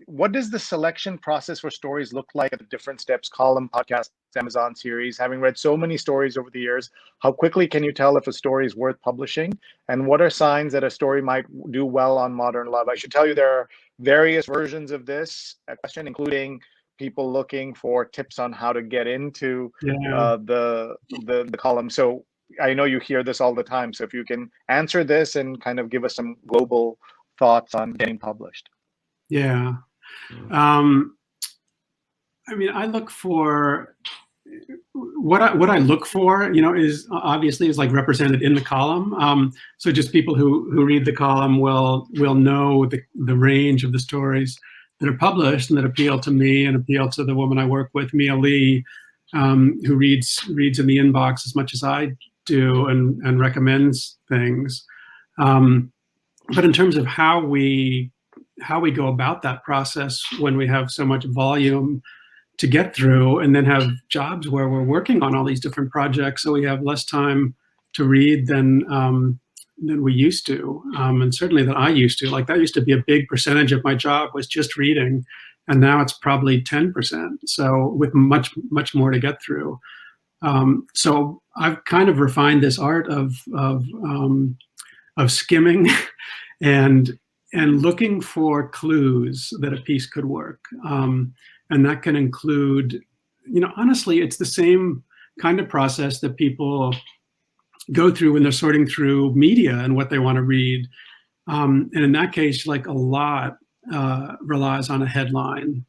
what does the selection process for stories look like at the different steps? Column, podcast, Amazon series. Having read so many stories over the years, how quickly can you tell if a story is worth publishing? And what are signs that a story might do well on Modern Love? I should tell you there are various versions of this question, including people looking for tips on how to get into the column. So I know you hear this all the time. So if you can answer this and kind of give us some global thoughts on getting published. Yeah. I mean, I look for what I look for, is obviously is like represented in the column. So just people who read the column will know the range of the stories that are published and that appeal to me and appeal to the woman I work with, Mia Lee, who reads in the inbox as much as I do and recommends things. But in terms of how we go about that process when we have so much volume to get through and then have jobs where we're working on all these different projects, so we have less time to read than we used to, and certainly that I used to. Like that used to be a big percentage of my job was just reading, and now it's probably 10%. So with much more to get through. So I've kind of refined this art of skimming and looking for clues that a piece could work. And that can include, honestly, it's the same kind of process that people go through when they're sorting through media and what they want to read. And in that case, like a lot relies on a headline,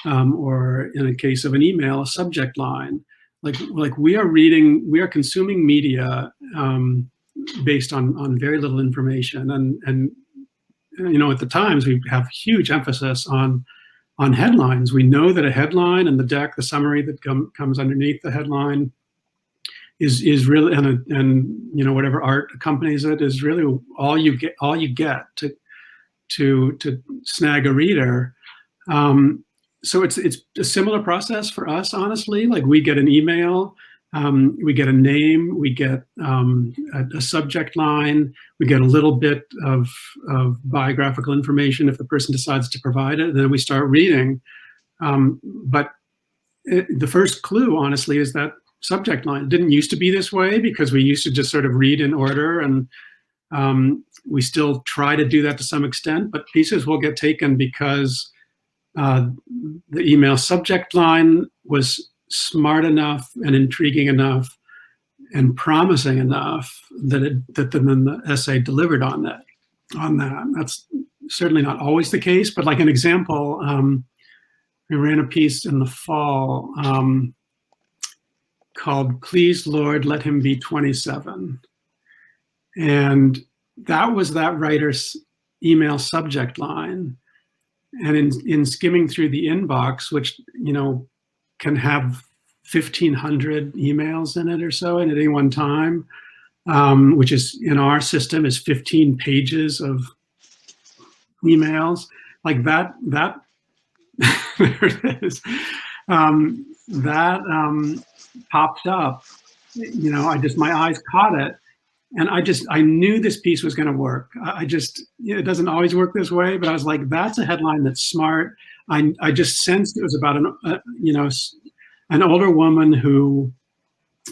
or in a case of an email, a subject line. Like we are consuming media based on very little information. And at the Times, we have huge emphasis on headlines. We know that a headline and the summary that comes underneath the headline is really, and whatever art accompanies it is really all you get to snag a reader. So it's a similar process for us, honestly. Like we get an email, we get a name, we get a subject line, we get a little bit of biographical information if the person decides to provide it, and then we start reading. But the first clue, honestly, is that subject line. It didn't used to be this way because we used to just sort of read in order, and we still try to do that to some extent, but pieces will get taken because the email subject line was smart enough and intriguing enough and promising enough that then the essay delivered on that. That's certainly not always the case, but like an example, we ran a piece in the fall called "Please Lord, Let Him Be 27." And that was that writer's email subject line. And in skimming through the inbox, which, can have 1,500 emails in it or so at any one time, which is in our system is 15 pages of emails. Like that there it is. That popped up. My eyes caught it. And I knew this piece was going to work. It doesn't always work this way, but I was like, that's a headline that's smart. I just sensed it was about an older woman who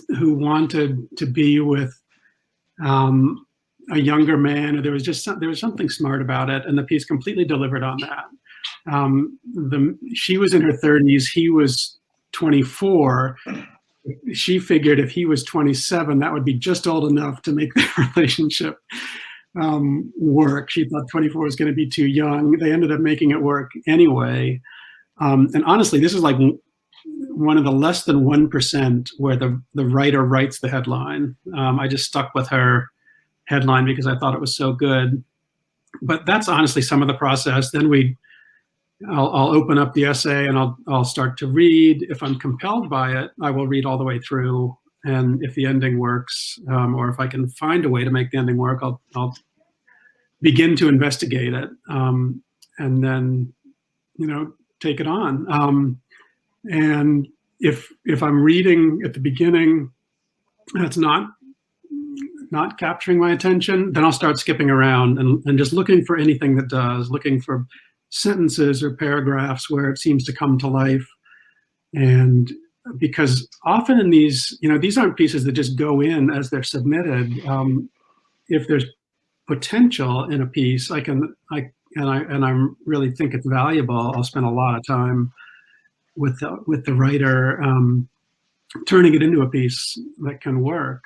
wanted to be with a younger man. There was something smart about it, and the piece completely delivered on that. She was in her 30s. He was 24. She figured if he was 27, that would be just old enough to make the relationship work. She thought 24 was going to be too young. They ended up making it work anyway. And honestly, this is like one of the less than 1% where the writer writes the headline. I just stuck with her headline because I thought it was so good. But that's honestly some of the process. Then I'll open up the essay and I'll start to read. If I'm compelled by it, I will read all the way through. And if the ending works, or if I can find a way to make the ending work, I'll begin to investigate it, and then take it on. And if I'm reading at the beginning, that's not capturing my attention, then I'll start skipping around and just looking for anything that does, looking for sentences or paragraphs where it seems to come to life. And because often in these, these aren't pieces that just go in as they're submitted. If there's potential in a piece, I really think it's valuable. I'll spend a lot of time with the writer turning it into a piece that can work.